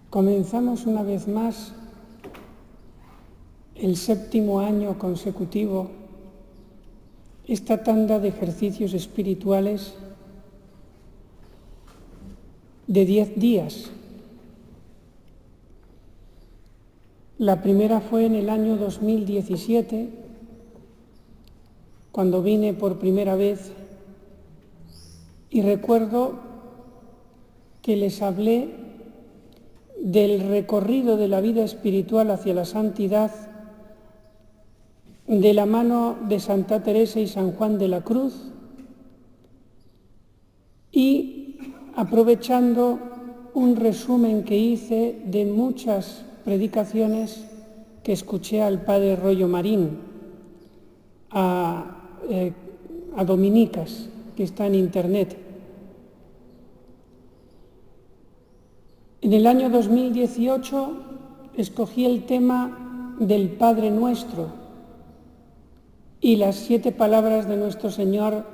Comenzamos una vez más el 7º año consecutivo esta tanda de ejercicios espirituales de 10 días. La primera fue en el año 2017, cuando vine por primera vez, y recuerdo que les hablé del recorrido de la vida espiritual hacia la santidad de la mano de Santa Teresa y San Juan de la Cruz, y aprovechando un resumen que hice de muchas predicaciones que escuché al padre Rollo Marín, a Dominicas, que está en internet. En el año 2018 escogí el tema del Padre Nuestro y las 7 palabras de nuestro Señor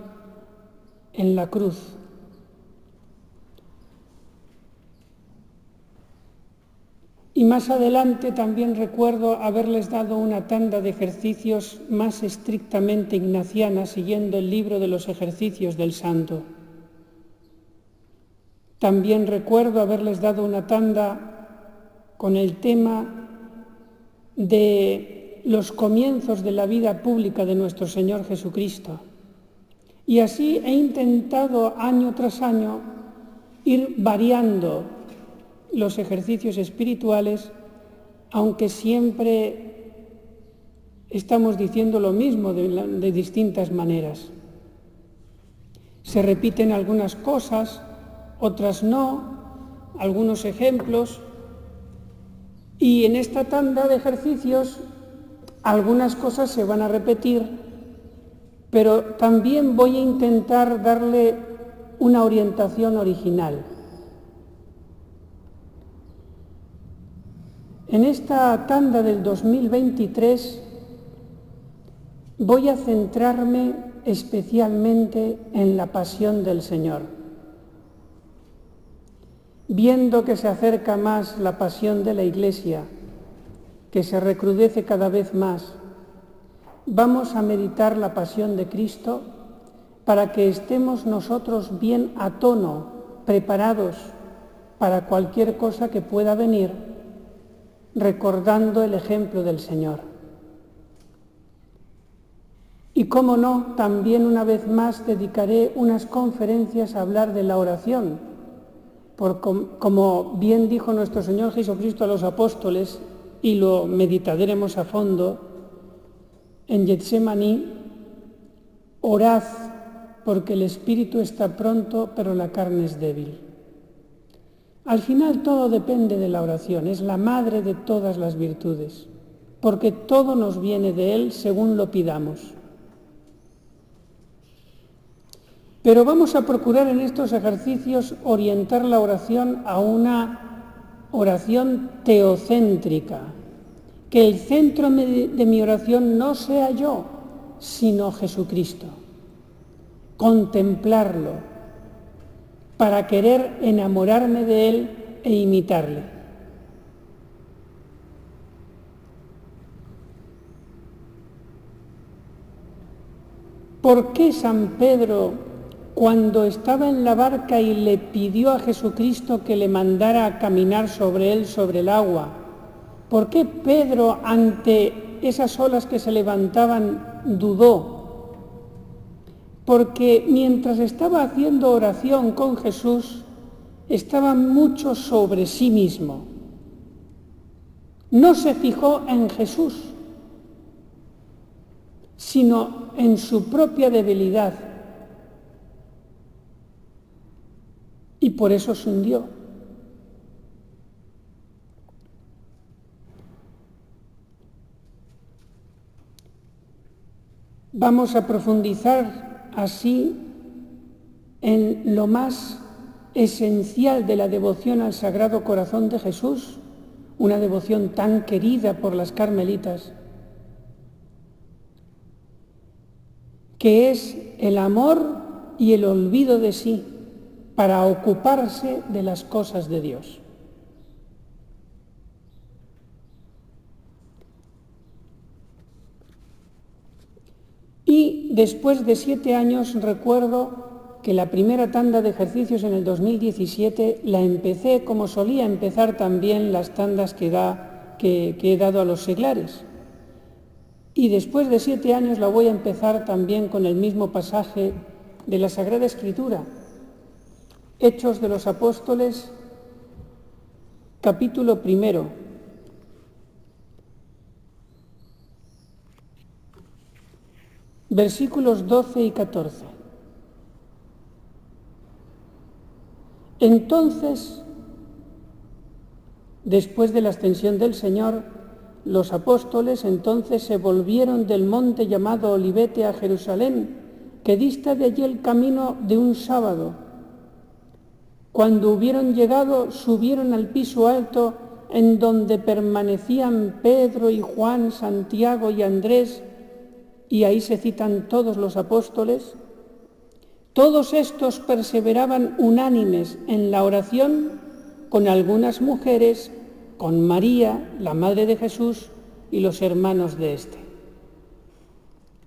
en la cruz. Y más adelante también recuerdo haberles dado una tanda de ejercicios más estrictamente ignaciana, siguiendo el libro de los ejercicios del Santo. También recuerdo haberles dado una tanda con el tema de los comienzos de la vida pública de nuestro Señor Jesucristo. Y así he intentado año tras año ir variando los ejercicios espirituales, aunque siempre estamos diciendo lo mismo de distintas maneras. Se repiten algunas cosas, otras no, algunos ejemplos, y en esta tanda de ejercicios algunas cosas se van a repetir, pero también voy a intentar darle una orientación original. En esta tanda del 2023 voy a centrarme especialmente en la pasión del Señor. Viendo que se acerca más la pasión de la Iglesia, que se recrudece cada vez más, vamos a meditar la pasión de Cristo para que estemos nosotros bien a tono, preparados para cualquier cosa que pueda venir, recordando el ejemplo del Señor. Y cómo no, también una vez más dedicaré unas conferencias a hablar de la oración, como bien dijo nuestro Señor Jesucristo a los apóstoles, y lo meditaremos a fondo en Getsemaní: orad porque el espíritu está pronto, pero la carne es débil. Al final todo depende de la oración, es la madre de todas las virtudes, porque todo nos viene de Él según lo pidamos. Pero vamos a procurar en estos ejercicios orientar la oración a una oración teocéntrica, que el centro de mi oración no sea yo, sino Jesucristo. Contemplarlo, para querer enamorarme de Él e imitarle. ¿Por qué San Pedro, cuando estaba en la barca y le pidió a Jesucristo que le mandara a caminar sobre él, sobre el agua, por qué Pedro, ante esas olas que se levantaban, dudó? Porque mientras estaba haciendo oración con Jesús, estaba mucho sobre sí mismo. No se fijó en Jesús, sino en su propia debilidad. Y por eso se hundió. Vamos a profundizar así en lo más esencial de la devoción al Sagrado Corazón de Jesús, una devoción tan querida por las carmelitas, que es el amor y el olvido de sí para ocuparse de las cosas de Dios. después de 7 años recuerdo que la primera tanda de ejercicios en el 2017 la empecé como solía empezar también las tandas que he dado a los seglares. Y después de 7 años la voy a empezar también con el mismo pasaje de la Sagrada Escritura. Hechos de los Apóstoles, capítulo 1. Versículos 12 y 14. Entonces, después de la ascensión del Señor, los apóstoles entonces se volvieron del monte llamado Olivete a Jerusalén, que dista de allí el camino de un sábado. Cuando hubieron llegado, subieron al piso alto en donde permanecían Pedro y Juan, Santiago y Andrés, y ahí se citan todos los apóstoles. Todos estos perseveraban unánimes en la oración con algunas mujeres, con María, la Madre de Jesús, y los hermanos de éste.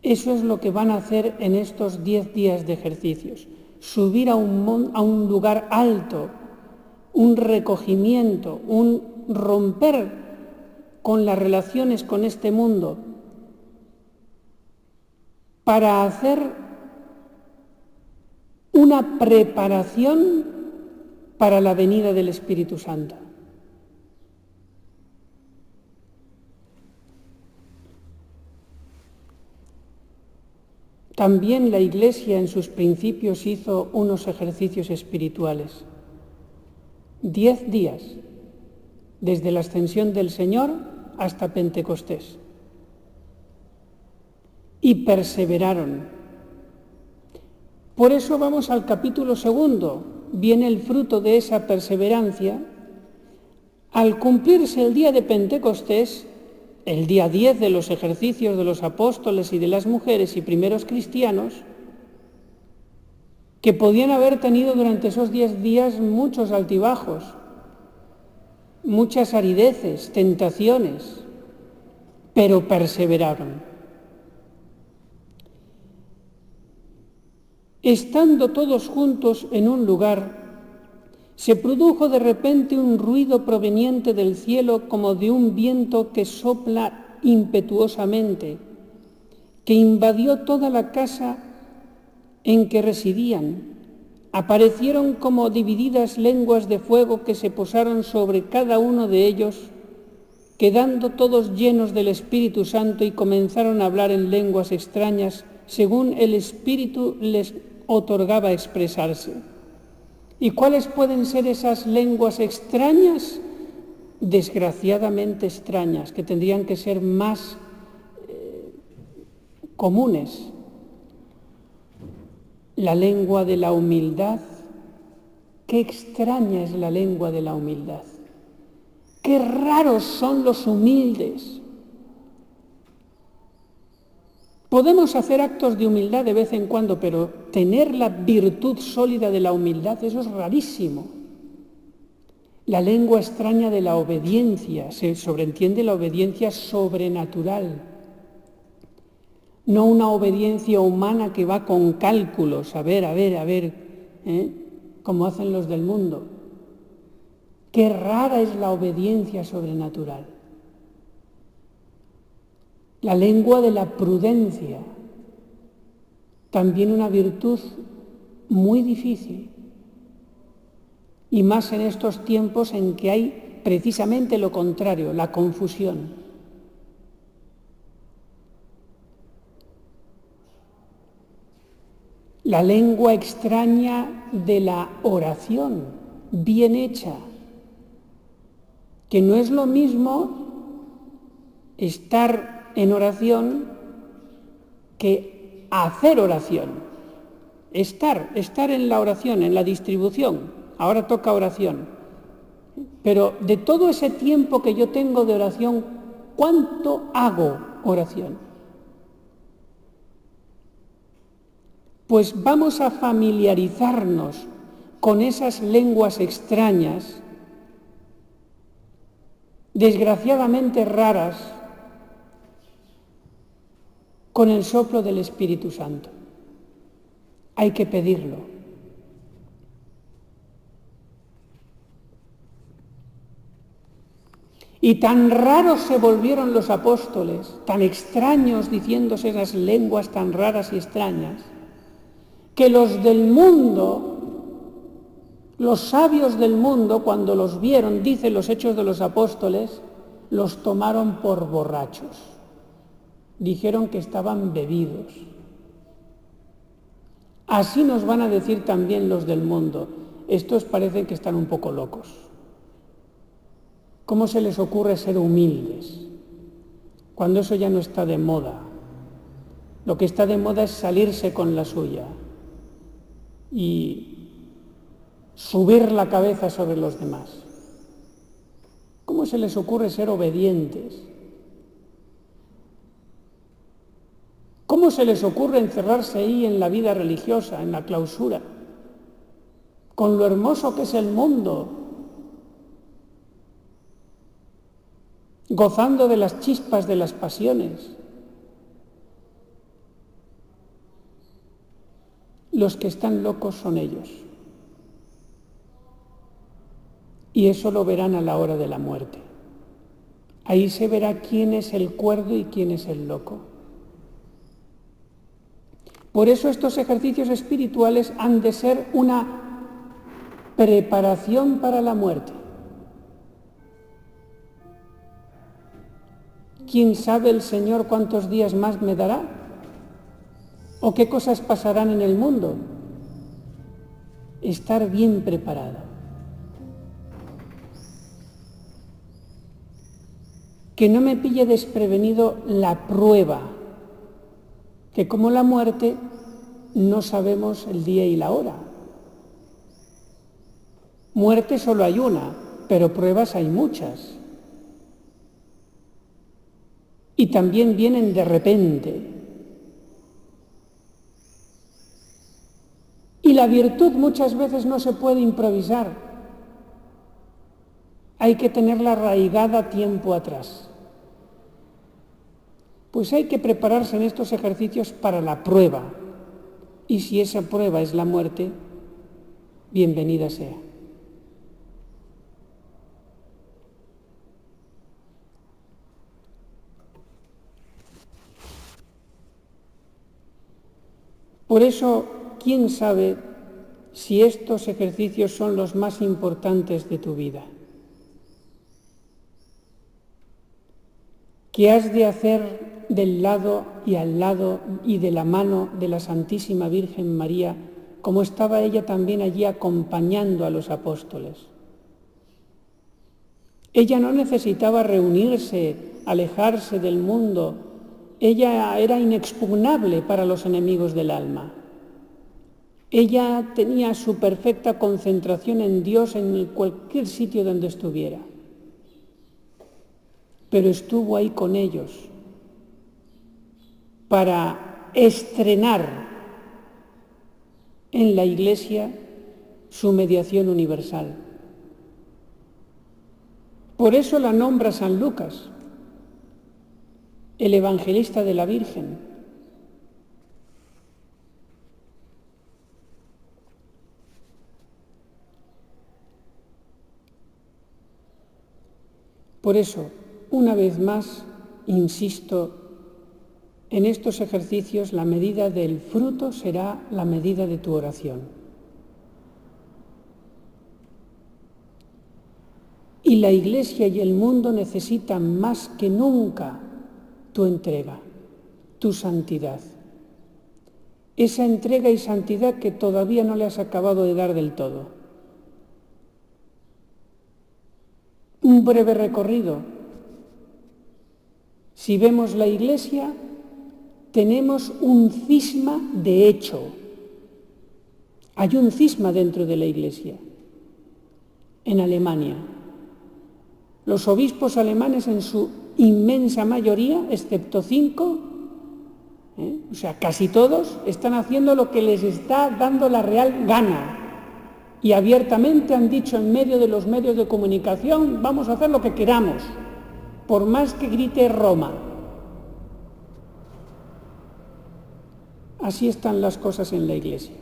Eso es lo que van a hacer en estos 10 días de ejercicios. Subir a un lugar alto, un recogimiento, un romper con las relaciones con este mundo, para hacer una preparación para la venida del Espíritu Santo. También la Iglesia en sus principios hizo unos ejercicios espirituales. 10 días, desde la ascensión del Señor hasta Pentecostés. Y perseveraron. Por eso vamos al capítulo 2. Viene el fruto de esa perseverancia. Al cumplirse el día de Pentecostés, el día 10 de los ejercicios de los apóstoles y de las mujeres y primeros cristianos, que podían haber tenido durante esos 10 días muchos altibajos, muchas arideces, tentaciones, pero perseveraron. Estando todos juntos en un lugar, se produjo de repente un ruido proveniente del cielo como de un viento que sopla impetuosamente, que invadió toda la casa en que residían. Aparecieron como divididas lenguas de fuego que se posaron sobre cada uno de ellos, quedando todos llenos del Espíritu Santo, y comenzaron a hablar en lenguas extrañas según el Espíritu les otorgaba expresarse. ¿Y cuáles pueden ser esas lenguas extrañas? Desgraciadamente extrañas, que tendrían que ser más comunes. La lengua de la humildad. Qué extraña es la lengua de la humildad. Qué raros son los humildes. Podemos hacer actos de humildad de vez en cuando, pero tener la virtud sólida de la humildad, eso es rarísimo. La lengua extraña de la obediencia, se sobreentiende la obediencia sobrenatural, no una obediencia humana que va con cálculos, a ver, como hacen los del mundo. Qué rara es la obediencia sobrenatural. La lengua de la prudencia, también una virtud muy difícil, y más en estos tiempos en que hay precisamente lo contrario, la confusión. La lengua extraña de la oración, bien hecha, que no es lo mismo estar en oración que hacer oración. Estar en la oración, en la distribución. Ahora toca oración. Pero de todo ese tiempo que yo tengo de oración, ¿cuánto hago oración? Pues vamos a familiarizarnos con esas lenguas extrañas, desgraciadamente raras, con el soplo del Espíritu Santo. Hay que pedirlo. Y tan raros se volvieron los apóstoles, tan extraños diciéndose esas lenguas tan raras y extrañas, que los del mundo, los sabios del mundo, cuando los vieron, dicen los Hechos de los Apóstoles, los tomaron por borrachos. Dijeron que estaban bebidos. Así nos van a decir también los del mundo. Estos parecen que están un poco locos. ¿Cómo se les ocurre ser humildes? Cuando eso ya no está de moda. Lo que está de moda es salirse con la suya y subir la cabeza sobre los demás. ¿Cómo se les ocurre ser obedientes? ¿Cómo se les ocurre encerrarse ahí en la vida religiosa, en la clausura, con lo hermoso que es el mundo, gozando de las chispas de las pasiones? Los que están locos son ellos. Y eso lo verán a la hora de la muerte. Ahí se verá quién es el cuerdo y quién es el loco. Por eso estos ejercicios espirituales han de ser una preparación para la muerte. ¿Quién sabe el Señor cuántos días más me dará? ¿O qué cosas pasarán en el mundo? Estar bien preparado. Que no me pille desprevenido la prueba, que como la muerte no sabemos el día y la hora. Muerte solo hay una, pero pruebas hay muchas. Y también vienen de repente. Y la virtud muchas veces no se puede improvisar. Hay que tenerla arraigada tiempo atrás. Pues hay que prepararse en estos ejercicios para la prueba. Y si esa prueba es la muerte, bienvenida sea. Por eso, ¿quién sabe si estos ejercicios son los más importantes de tu vida? ¿Qué has de hacer del lado y al lado y de la mano de la Santísima Virgen María, como estaba ella también allí acompañando a los apóstoles? Ella no necesitaba reunirse, alejarse del mundo. Ella era inexpugnable para los enemigos del alma. Ella tenía su perfecta concentración en Dios en cualquier sitio donde estuviera. Pero estuvo ahí con ellos para estrenar en la Iglesia su mediación universal. Por eso la nombra San Lucas, el evangelista de la Virgen. Por eso, una vez más, insisto, en estos ejercicios la medida del fruto será la medida de tu oración. Y la Iglesia y el mundo necesitan más que nunca tu entrega, tu santidad. Esa entrega y santidad que todavía no le has acabado de dar del todo. Un breve recorrido. Si vemos la Iglesia, tenemos un cisma de hecho. Hay un cisma dentro de la Iglesia. En Alemania. Los obispos alemanes en su inmensa mayoría, excepto 5, o sea, casi todos, están haciendo lo que les está dando la real gana. Y abiertamente han dicho en medio de los medios de comunicación, vamos a hacer lo que queramos, por más que grite Roma. Así están las cosas en la Iglesia.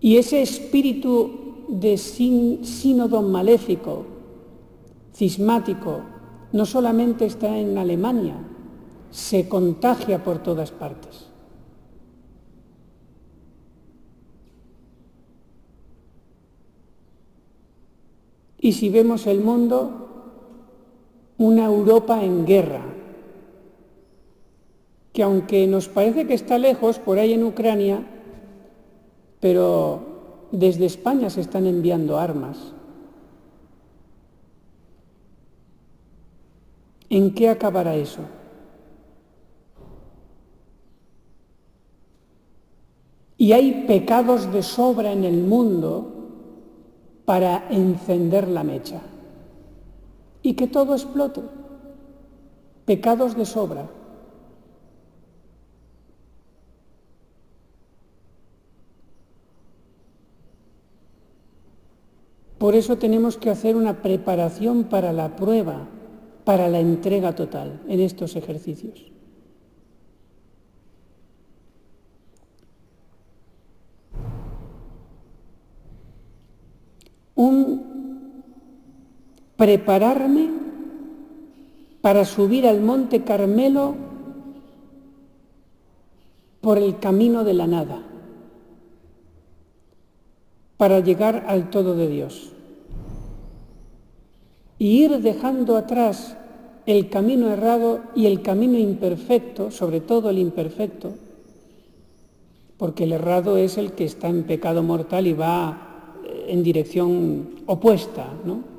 Y ese espíritu de sínodo maléfico, cismático, no solamente está en Alemania, se contagia por todas partes. Y si vemos el mundo, una Europa en guerra, que aunque nos parece que está lejos, por ahí en Ucrania, pero desde España se están enviando armas. ¿En qué acabará eso? Y hay pecados de sobra en el mundo para encender la mecha y que todo explote. Pecados de sobra. Por eso tenemos que hacer una preparación para la prueba, para la entrega total en estos ejercicios. Prepararme para subir al Monte Carmelo por el camino de la nada, para llegar al todo de Dios. Y ir dejando atrás el camino errado y el camino imperfecto, sobre todo el imperfecto, porque el errado es el que está en pecado mortal y va en dirección opuesta, ¿no?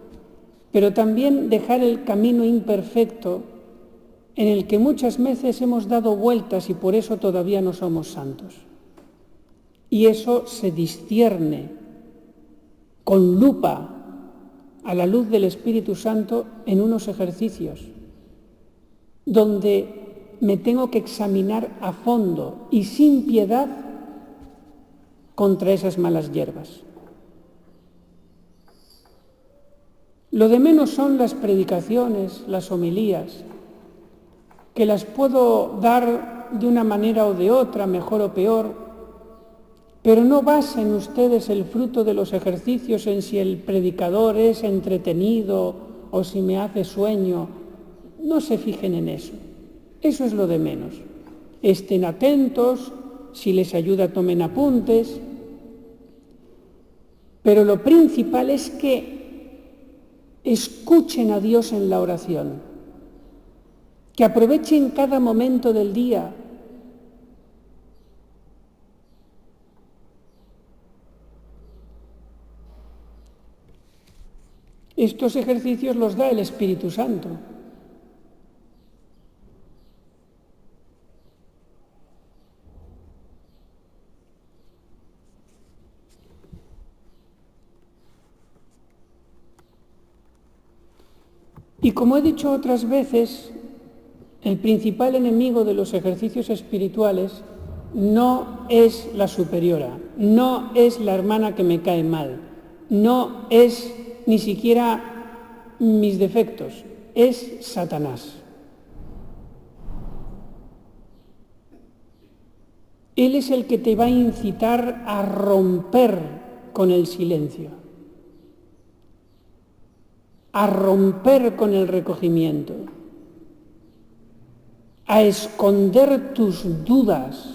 Pero también dejar el camino imperfecto en el que muchas veces hemos dado vueltas y por eso todavía no somos santos. Y eso se discierne con lupa a la luz del Espíritu Santo en unos ejercicios donde me tengo que examinar a fondo y sin piedad contra esas malas hierbas. Lo de menos son las predicaciones, las homilías, que las puedo dar de una manera o de otra, mejor o peor, pero no basen ustedes el fruto de los ejercicios en si el predicador es entretenido o si me hace sueño. No se fijen en eso. Eso es lo de menos. Estén atentos, si les ayuda tomen apuntes, pero lo principal es que escuchen a Dios en la oración, que aprovechen cada momento del día estos ejercicios los da el Espíritu Santo. Y como he dicho otras veces, el principal enemigo de los ejercicios espirituales no es la superiora, no es la hermana que me cae mal, no es ni siquiera mis defectos, es Satanás. Él es el que te va a incitar a romper con el silencio, a romper con el recogimiento, a esconder tus dudas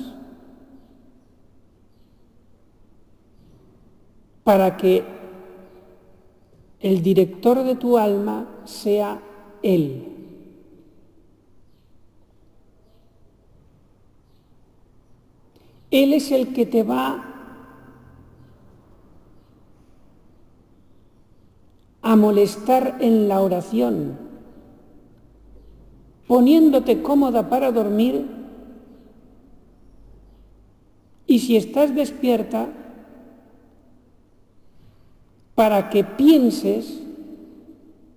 para que el director de tu alma sea Él. Él es el que te va a molestar en la oración, poniéndote cómoda para dormir, y si estás despierta, para que pienses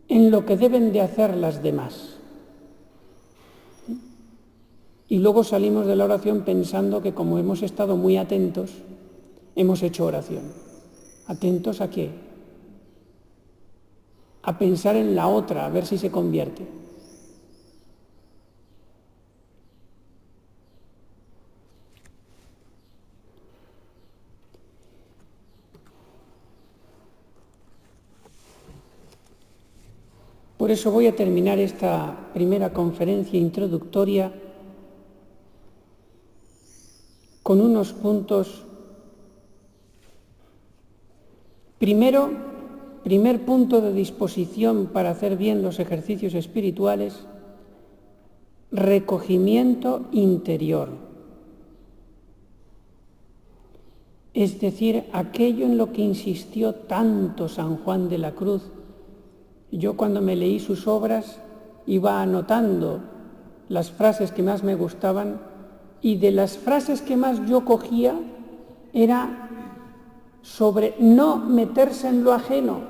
en lo que deben de hacer las demás. Y luego salimos de la oración pensando que como hemos estado muy atentos, hemos hecho oración. ¿Atentos a qué? A pensar en la otra, a ver si se convierte. Por eso voy a terminar esta primera conferencia introductoria con unos puntos. Primero, primer punto de disposición para hacer bien los ejercicios espirituales: recogimiento interior. Es decir, aquello en lo que insistió tanto San Juan de la Cruz. Yo cuando me leí sus obras iba anotando las frases que más me gustaban, y de las frases que más yo cogía era sobre no meterse en lo ajeno.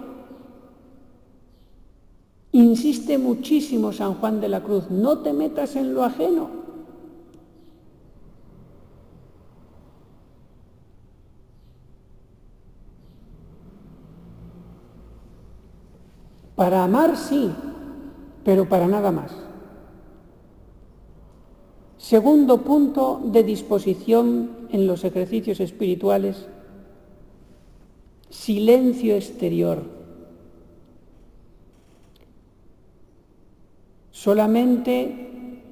Insiste muchísimo San Juan de la Cruz: no te metas en lo ajeno. Para amar sí, pero para nada más. Segundo punto de disposición en los ejercicios espirituales: silencio exterior. Solamente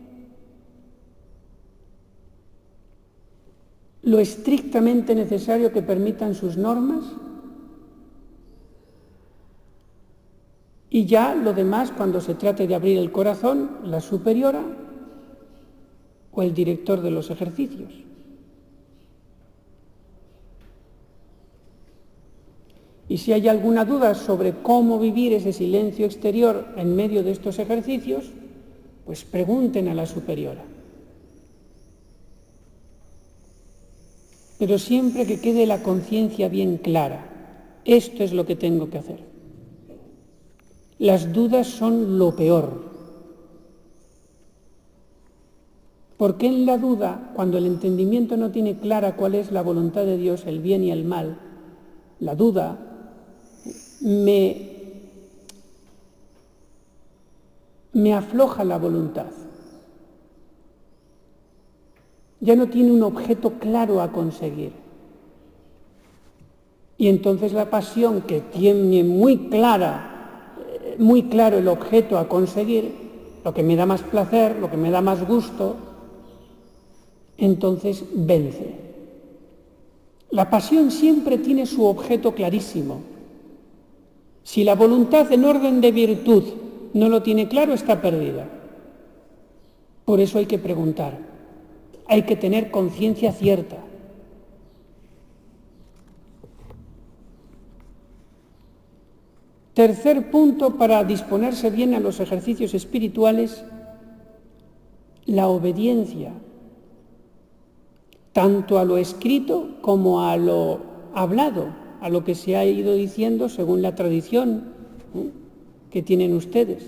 lo estrictamente necesario que permitan sus normas, y ya lo demás, cuando se trate de abrir el corazón, la superiora o el director de los ejercicios. Y si hay alguna duda sobre cómo vivir ese silencio exterior en medio de estos ejercicios, pues pregunten a la superiora. Pero siempre que quede la conciencia bien clara: esto es lo que tengo que hacer. Las dudas son lo peor. Porque en la duda, cuando el entendimiento no tiene clara cuál es la voluntad de Dios, el bien y el mal, la duda me afloja la voluntad. Ya no tiene un objeto claro a conseguir. Y entonces la pasión, que tiene muy claro el objeto a conseguir, lo que me da más placer, lo que me da más gusto, entonces vence. La pasión siempre tiene su objeto clarísimo. Si la voluntad en orden de virtud no lo tiene claro, está perdida. Por eso hay que preguntar, hay que tener conciencia cierta. Tercer punto para disponerse bien a los ejercicios espirituales: la obediencia, tanto a lo escrito como a lo hablado, a lo que se ha ido diciendo según la tradición que tienen ustedes.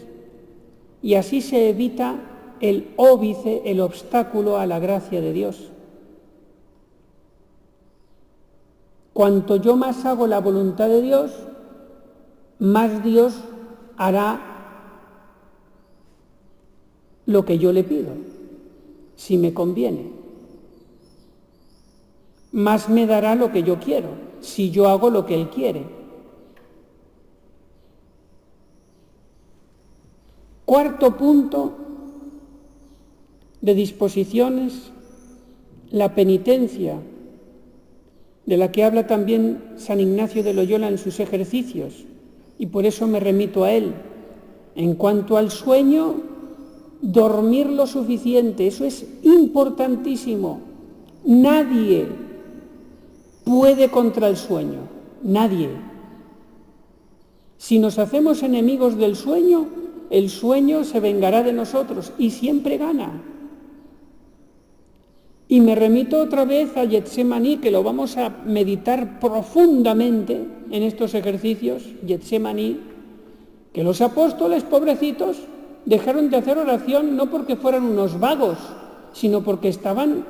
Y así se evita el óbice, el obstáculo a la gracia de Dios. Cuanto yo más hago la voluntad de Dios, más Dios hará lo que yo le pido, si me conviene. Más me dará lo que yo quiero, si yo hago lo que Él quiere. Cuarto punto de disposiciones: la penitencia, de la que habla también San Ignacio de Loyola en sus ejercicios, y por eso me remito a él. En cuanto al sueño, dormir lo suficiente, eso es importantísimo. Nadie puede contra el sueño, nadie. Si nos hacemos enemigos del sueño, el sueño se vengará de nosotros y siempre gana. Y me remito otra vez a Getsemaní, que lo vamos a meditar profundamente en estos ejercicios. Getsemaní, que los apóstoles, pobrecitos, dejaron de hacer oración no porque fueran unos vagos, sino porque estaban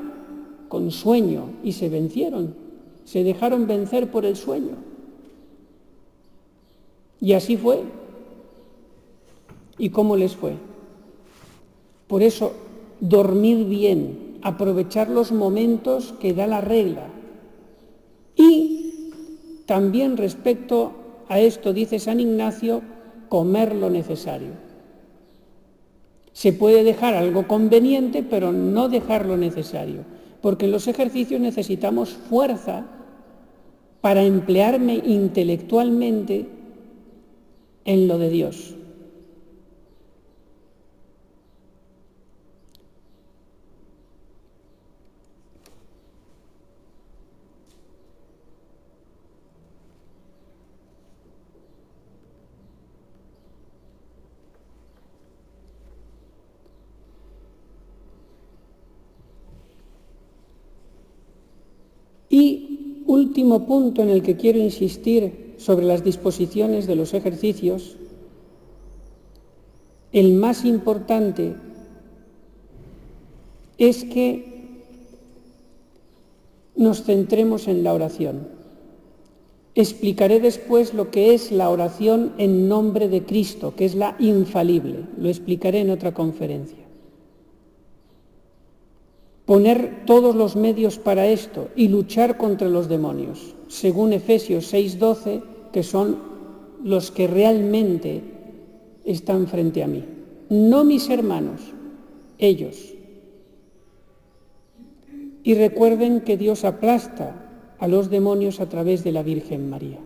con sueño y se vencieron, se dejaron vencer por el sueño. Y así fue. ¿Y cómo les fue? Por eso, dormir bien, aprovechar los momentos que da la regla. Y también respecto a esto, dice San Ignacio, comer lo necesario. Se puede dejar algo conveniente, pero no dejar lo necesario, porque en los ejercicios necesitamos fuerza para emplearme intelectualmente en lo de Dios. Y último punto en el que quiero insistir sobre las disposiciones de los ejercicios, el más importante es que nos centremos en la oración. Explicaré después lo que es la oración en nombre de Cristo, que es la infalible. Lo explicaré en otra conferencia. Poner todos los medios para esto y luchar contra los demonios, según Efesios 6:12, que son los que realmente están frente a mí. No mis hermanos, ellos. Y recuerden que Dios aplasta a los demonios a través de la Virgen María.